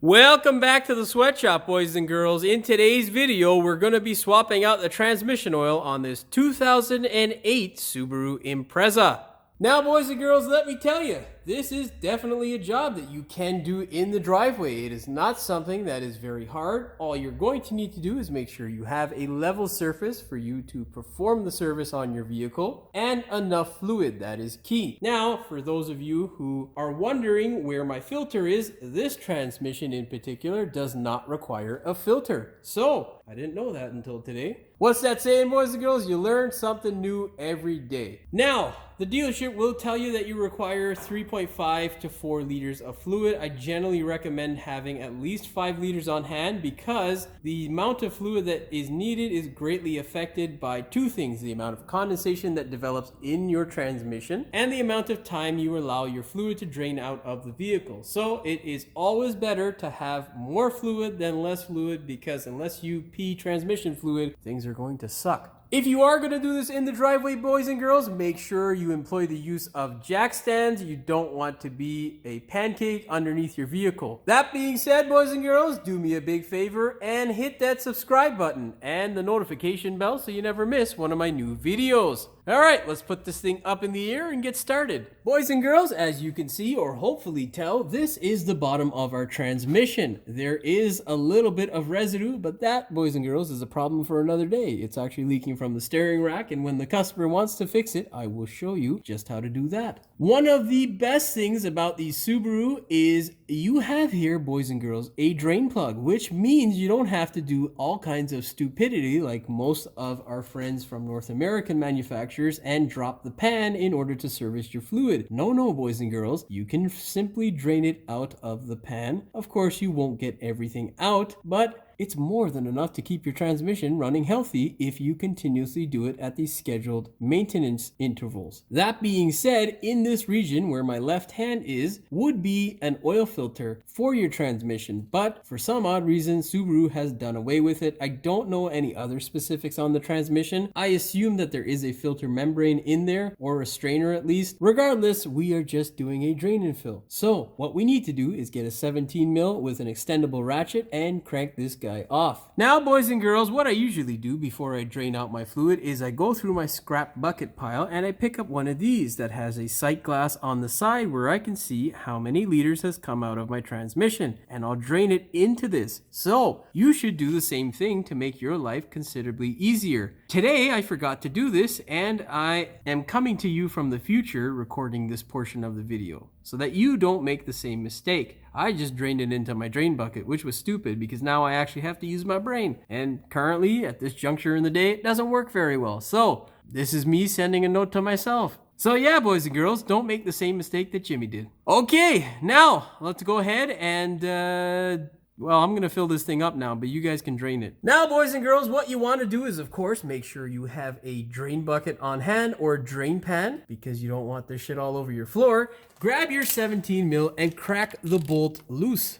Welcome back to the sweatshop, boys and girls. In today's video, we're going to be swapping out the transmission oil on this 2008 Subaru Impreza. Now, boys and girls, let me tell you, this is definitely a job that you can do in the driveway. It is not something that is very hard. All you're going to need to do is make sure you have a level surface for you to perform the service on your vehicle and enough fluid. That is key. Now, for those of you who are wondering where my filter is, this transmission in particular does not require a filter. So, I didn't know that until today. What's that saying, boys and girls? You learn something new every day. Now, the dealership will tell you that you require 3.5 to 4 liters of fluid. I generally recommend having at least 5 liters on hand because the amount of fluid that is needed is greatly affected by two things: the amount of condensation that develops in your transmission and the amount of time you allow your fluid to drain out of the vehicle. So it is always better to have more fluid than less fluid, because unless you pee transmission fluid, things are going to suck. If you are going to do this in the driveway, boys and girls, make sure you employ the use of jack stands. You don't want to be a pancake underneath your vehicle. That being said, boys and girls, do me a big favor and hit that subscribe button and the notification bell so you never miss one of my new videos. All right, let's put this thing up in the air and get started. Boys and girls, as you can see or hopefully tell, this is the bottom of our transmission. There is a little bit of residue, but that, boys and girls, is a problem for another day. It's actually leaking from the steering rack, and when the customer wants to fix it, I will show you just how to do that. One of the best things about the Subaru is you have here, boys and girls, a drain plug, which means you don't have to do all kinds of stupidity like most of our friends from North American manufacturers and drop the pan in order to service your fluid. No, boys and girls, you can simply drain it out of the pan. Of course, you won't get everything out, but it's more than enough to keep your transmission running healthy if you continuously do it at the scheduled maintenance intervals. That being said, in this region where my left hand is, would be an oil filter for your transmission, but for some odd reason, Subaru has done away with it. I don't know any other specifics on the transmission. I assume that there is a filter membrane in there, or a strainer at least. Regardless, we are just doing a drain and fill. So what we need to do is get a 17 mil with an extendable ratchet and crank this guy off. Now, boys and girls, what I usually do before I drain out my fluid is I go through my scrap bucket pile and I pick up one of these that has a sight glass on the side where I can see how many liters has come out of my transmission, and I'll drain it into this. So you should do the same thing to make your life considerably easier. Today I forgot to do this, and I am coming to you from the future recording this portion of the video so that you don't make the same mistake. I just drained it into my drain bucket, which was stupid because now I actually have to use my brain. And currently, at this juncture in the day, it doesn't work very well. So this is me sending a note to myself. So yeah, boys and girls, don't make the same mistake that Jimmy did. Okay, now let's go ahead and well, I'm going to fill this thing up now, but you guys can drain it. Now, boys and girls, what you want to do is, of course, make sure you have a drain bucket on hand or a drain pan, because you don't want this shit all over your floor. Grab your 17 mil and crack the bolt loose.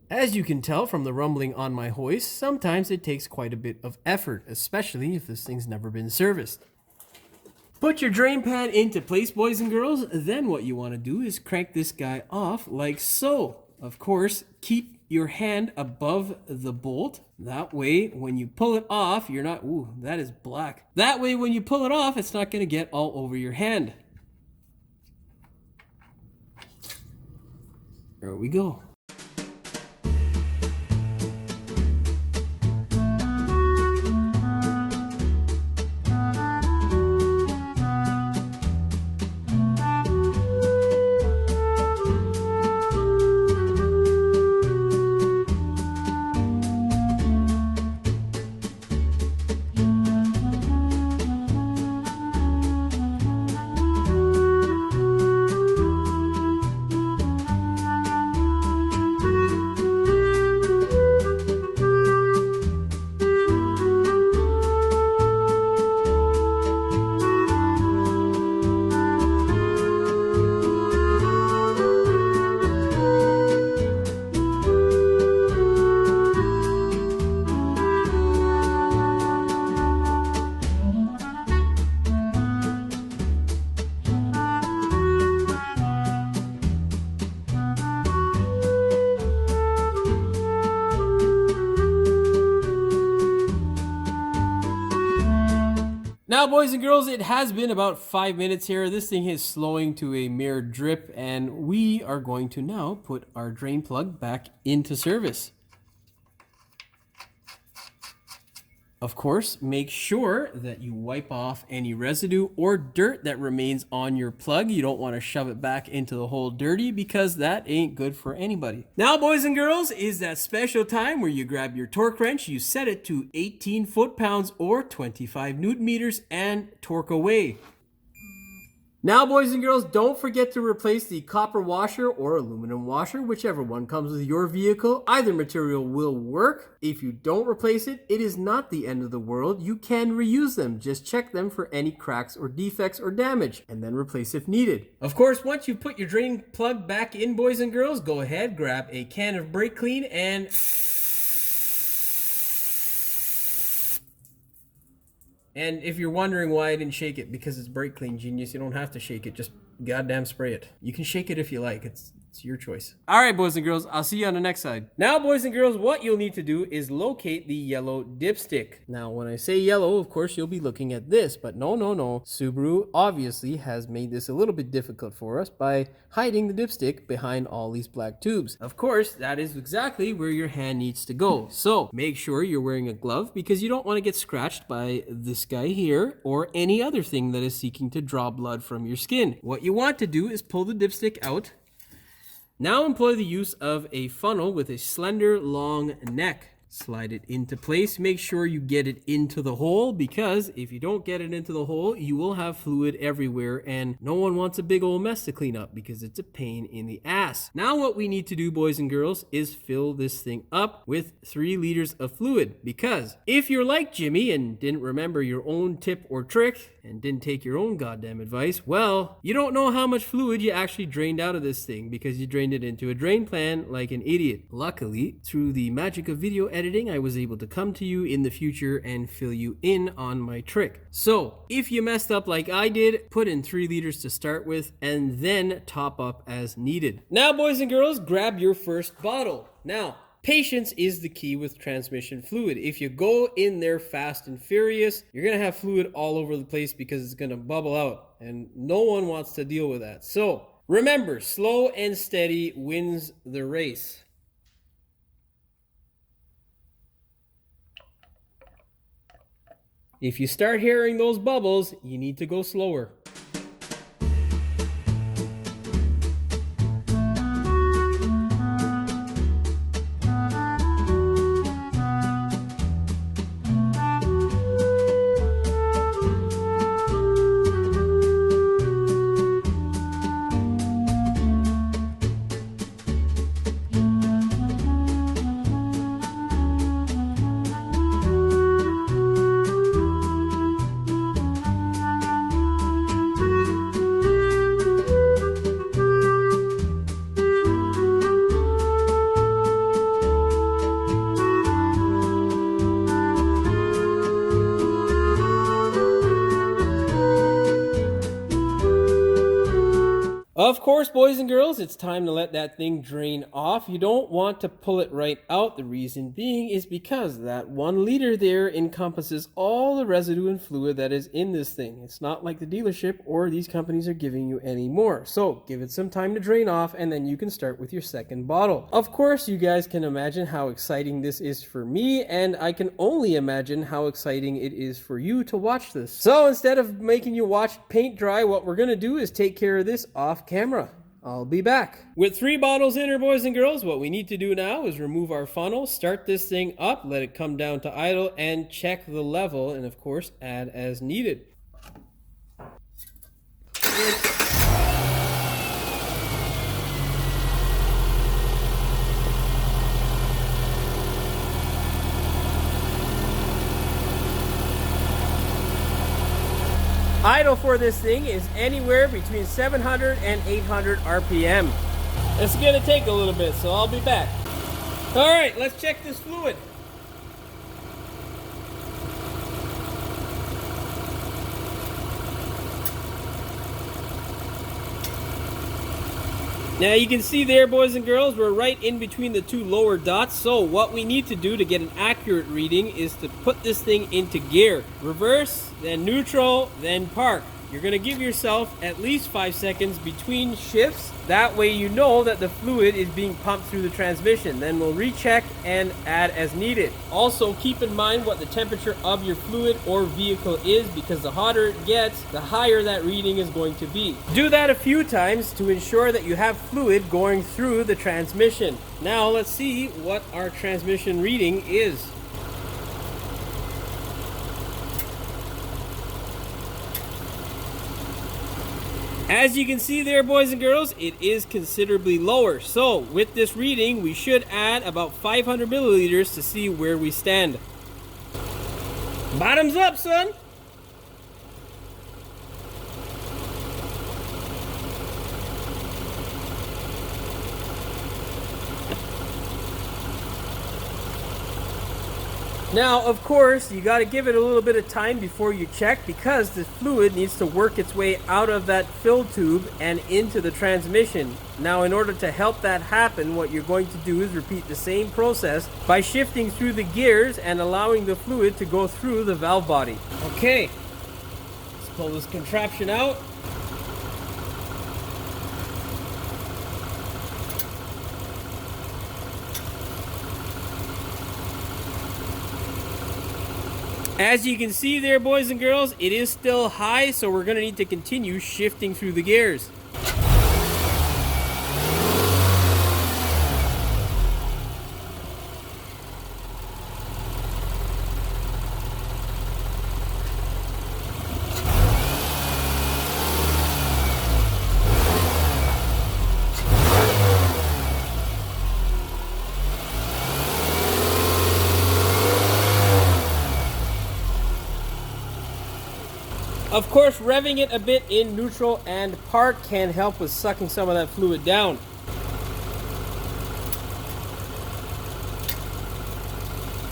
As you can tell from the rumbling on my hoist, sometimes it takes quite a bit of effort, especially if this thing's never been serviced. Put your drain pan into place, boys and girls. Then what you want to do is crank this guy off like so. Of course, keep your hand above the bolt. That way, when you pull it off, you're not... Ooh, that is black. That way, when you pull it off, it's not going to get all over your hand. There we go. Now, boys and girls, it has been about 5 minutes here. This thing is slowing to a mere drip, and we are going to now put our drain plug back into service. Of course, make sure that you wipe off any residue or dirt that remains on your plug. You don't want to shove it back into the hole dirty because that ain't good for anybody. Now, boys and girls, is that special time where you grab your torque wrench, you set it to 18 foot-pounds or 25 newton meters and torque away. Now, boys and girls, don't forget to replace the copper washer or aluminum washer, whichever one comes with your vehicle. Either material will work. If you don't replace it, it is not the end of the world. You can reuse them. Just check them for any cracks or defects or damage, and then replace if needed. Of course, once you put your drain plug back in, boys and girls, go ahead, grab a can of brake clean and... And if you're wondering why I didn't shake it, because it's brake clean, genius, you don't have to shake it, just goddamn spray it. You can shake it if you like, it's your choice. All right, boys and girls, I'll see you on the next side. Now, boys and girls, what you'll need to do is locate the yellow dipstick. Now, when I say yellow, of course, you'll be looking at this, but no. Subaru obviously has made this a little bit difficult for us by hiding the dipstick behind all these black tubes. Of course, that is exactly where your hand needs to go. So make sure you're wearing a glove because you don't want to get scratched by this guy here or any other thing that is seeking to draw blood from your skin. What you want to do is pull the dipstick out. Now employ the use of a funnel with a slender, long neck. Slide it into place. Make sure you get it into the hole, because if you don't get it into the hole, you will have fluid everywhere, and no one wants a big old mess to clean up because it's a pain in the ass. Now what we need to do, boys and girls, is fill this thing up with 3 liters of fluid, because if you're like Jimmy and didn't remember your own tip or trick and didn't take your own goddamn advice, well, you don't know how much fluid you actually drained out of this thing because you drained it into a drain pan like an idiot. Luckily, through the magic of video editing, I was able to come to you in the future and fill you in on my trick. So, if you messed up like I did, put in 3 liters to start with and then top up as needed. Now, boys and girls, grab your first bottle. Now, patience is the key with transmission fluid. If you go in there fast and furious, you're going to have fluid all over the place because it's going to bubble out, and no one wants to deal with that. So, remember, slow and steady wins the race. If you start hearing those bubbles, you need to go slower. Of course, boys and girls, it's time to let that thing drain off. You don't want to pull it right out. The reason being is because that 1 liter there encompasses all the residue and fluid that is in this thing. It's not like the dealership or these companies are giving you any more. So give it some time to drain off, and then you can start with your second bottle. Of course, you guys can imagine how exciting this is for me, and I can only imagine how exciting it is for you to watch this. So instead of making you watch paint dry, what we're going to do is take care of this off camera. I'll be back. With 3 bottles in here, boys and girls, what we need to do now is remove our funnel, start this thing up, let it come down to idle, and check the level, and of course, add as needed. Idle for this thing is anywhere between 700 and 800 RPM. It's gonna take a little bit, so I'll be back. All right, let's check this fluid. Now you can see there, boys and girls, we're right in between the two lower dots. So what we need to do to get an accurate reading is to put this thing into gear. Reverse, then neutral, then park. You're going to give yourself at least 5 seconds between shifts. That way you know that the fluid is being pumped through the transmission. Then we'll recheck and add as needed. Also keep in mind what the temperature of your fluid or vehicle is, because the hotter it gets, the higher that reading is going to be. Do that a few times to ensure that you have fluid going through the transmission. Now let's see what our transmission reading is. As you can see there, boys and girls, it is considerably lower. So with this reading, we should add about 500 milliliters to see where we stand. Bottoms up, son. Now, of course, you got to give it a little bit of time before you check, because the fluid needs to work its way out of that fill tube and into the transmission. Now, in order to help that happen, what you're going to do is repeat the same process by shifting through the gears and allowing the fluid to go through the valve body. Okay, let's pull this contraption out. As you can see there, boys and girls, it is still high, so we're going to need to continue shifting through the gears. Of course, revving it a bit in neutral and park can help with sucking some of that fluid down.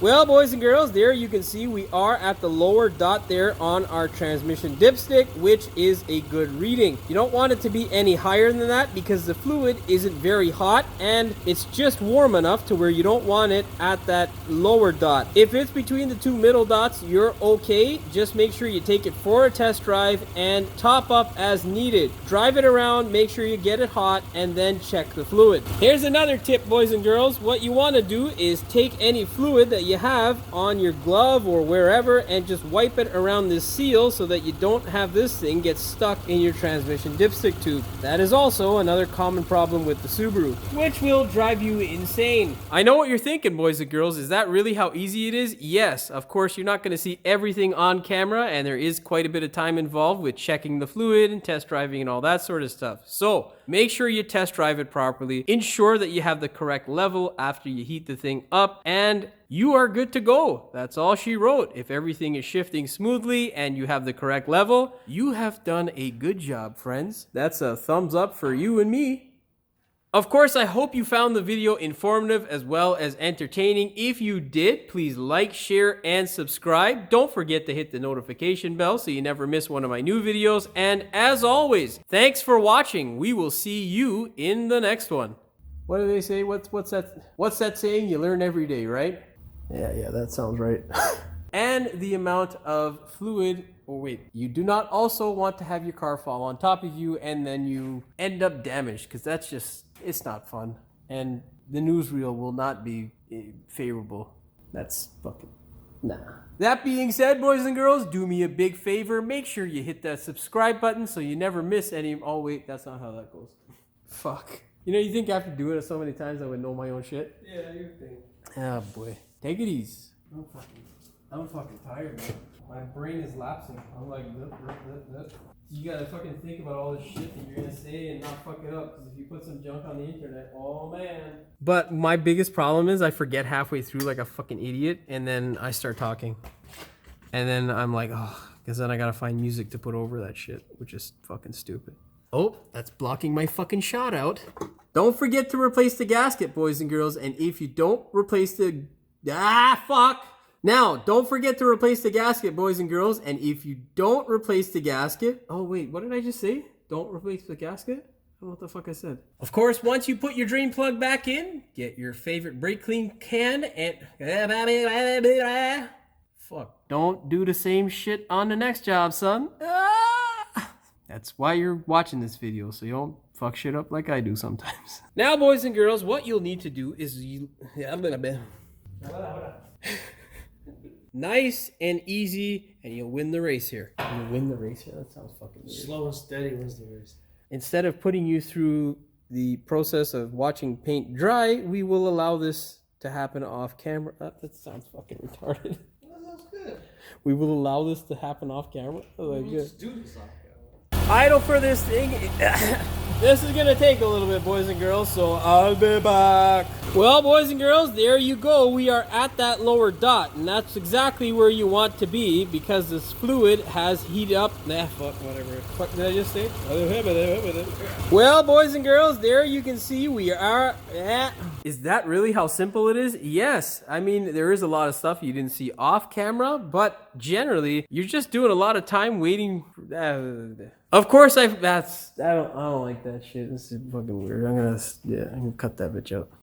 Well, boys and girls, there you can see we are at the lower dot there on our transmission dipstick, which is a good reading. You don't want it to be any higher than that because the fluid isn't very hot and it's just warm enough to where you don't want it at that lower dot. If it's between the two middle dots, you're okay. Just make sure you take it for a test drive and top up as needed. Drive it around, make sure you get it hot, and then check the fluid. Here's another tip, boys and girls. What you want to do is take any fluid that you have on your glove or wherever and just wipe it around this seal so that you don't have this thing get stuck in your transmission dipstick tube. That is also another common problem with the Subaru, which will drive you insane. I know what you're thinking, boys and girls. Is that really how easy it is? Yes, of course, you're not going to see everything on camera, and there is quite a bit of time involved with checking the fluid and test driving and all that sort of stuff. So make sure you test drive it properly. Ensure that you have the correct level after you heat the thing up, and you are good to go. That's all she wrote. If everything is shifting smoothly and you have the correct level, you have done a good job, friends. That's a thumbs up for you and me. Of course, I hope you found the video informative as well as entertaining. If you did, please like, share, and subscribe. Don't forget to hit the notification bell so you never miss one of my new videos. And as always, thanks for watching. We will see you in the next one. What do they say? What's that saying? You learn every day, right? Yeah, that sounds right. And the amount of fluid, oh wait, you do not also want to have your car fall on top of you and then you end up damaged, because that's just, it's not fun. And the newsreel will not be favorable. That's fucking, nah. That being said, boys and girls, do me a big favor. Make sure you hit that subscribe button so you never miss any, oh wait, that's not how that goes. Fuck. You know, you think after doing it so many times I would know my own shit? Yeah, you think. Oh boy. Take it easy. I'm fucking tired, man. My brain is lapsing. I'm like, you gotta fucking think about all this shit that you're gonna say and not fuck it up. Because if you put some junk on the internet, oh man. But my biggest problem is I forget halfway through like a fucking idiot, and then I start talking. And then I'm like, oh, because then I gotta find music to put over that shit, which is fucking stupid. Oh, that's blocking my fucking shot out. Don't forget to replace the gasket, boys and girls. And if you don't replace the... fuck! Now, don't forget to replace the gasket, boys and girls. And if you don't replace the gasket... Oh, wait, what did I just say? Don't replace the gasket? I don't know what the fuck I said. Of course, once you put your drain plug back in, get your favorite brake clean can and... Fuck. Don't do the same shit on the next job, son. That's why you're watching this video, so you don't fuck shit up like I do sometimes. Now, boys and girls, what you'll need to do is nice and easy, and you'll win the race here. You'll win the race here. That sounds fucking weird. Slow and steady wins the race. Instead of putting you through the process of watching paint dry, we will allow this to happen off camera. That sounds fucking retarded. That sounds good. We will allow this to happen off camera. We'll just do this off camera. Idle for this thing. This is gonna take a little bit, boys and girls, so I'll be back. Well, boys and girls, there you go. We are at that lower dot, and that's exactly where you want to be because this fluid has heated up. Fuck, whatever. Fuck, did I just say? Well, boys and girls, there you can see we are at... Is that really how simple it is? Yes. I mean, there is a lot of stuff you didn't see off camera, but generally, you're just doing a lot of time waiting for... Of course, I don't like that shit. This is fucking weird. I'm gonna cut that bitch out.